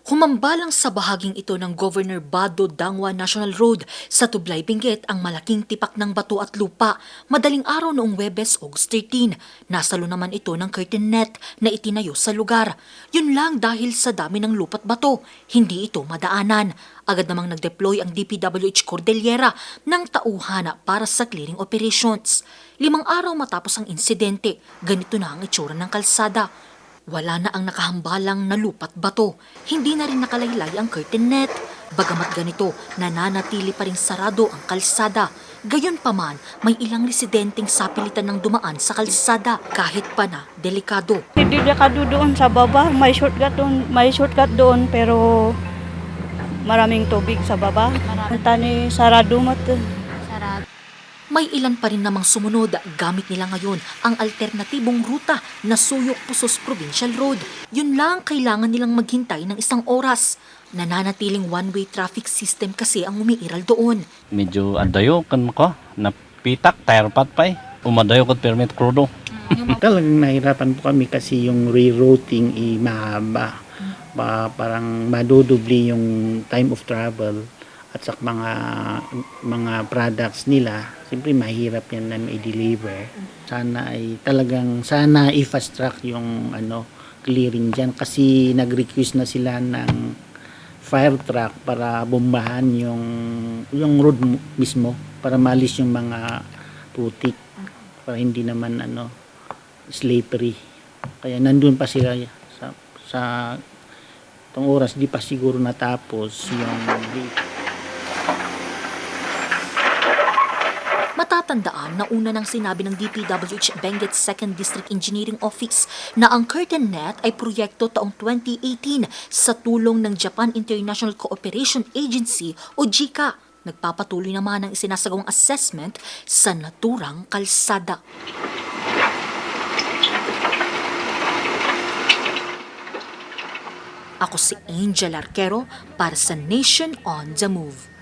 Humambalang sa bahaging ito ng Governor Bado Dangwa National Road sa Tublay, Benguet ang malaking tipak ng bato at lupa. Madaling araw noong Huwebes, August 13. Nasalo naman ito ng curtain net na itinayo sa lugar. Yun lang dahil sa dami ng lupa't bato, hindi ito madaanan. Agad namang nag-deploy ang DPWH Cordillera ng tauhana para sa clearing operations. 5 araw matapos ang insidente, ganito na ang itsura ng kalsada. Wala na ang nakahambalang na lupa't bato. Hindi na rin nakalaylay ang curtain net. Bagamat ganito, nananatili pa rin sarado ang kalsada. Gayunpaman, may ilang residenteng sapilitan ng dumaan sa kalsada kahit pa na delikado. Hindi delikado doon sa baba, may shortcut doon pero maraming tubig sa baba. Tani sarado mo to. May ilan pa rin namang sumunod, gamit nila ngayon ang alternatibong ruta na Suyok-Pusos Provincial Road. Yun lang kailangan nilang maghintay ng 1 oras. Nananatiling one-way traffic system kasi ang umiiral doon. Medyo adayo kan ko, napitak, tire pat pa eh. Umadayo ko permit krudo. Talagang nahirapan po kami kasi yung rerouting mahaba. Parang madudubli yung time of travel at sa mga products nila. Siyempre mahirap yan na i-deliver. Sana i-fast track yung clearing dyan kasi nag-request na sila ng fire truck para bombahan yung road mismo para malis yung mga putik para hindi naman slippery. Kaya nandun pa sila sa itong oras di pa siguro natapos yung Matatandaan na una nang sinabi ng DPWH Benguet 2nd District Engineering Office na ang curtain net ay proyekto taong 2018 sa tulong ng Japan International Cooperation Agency o JICA. Nagpapatuloy naman ang isinasagawang assessment sa naturang kalsada. Ako si Angel Arquero para sa Nation on the Move.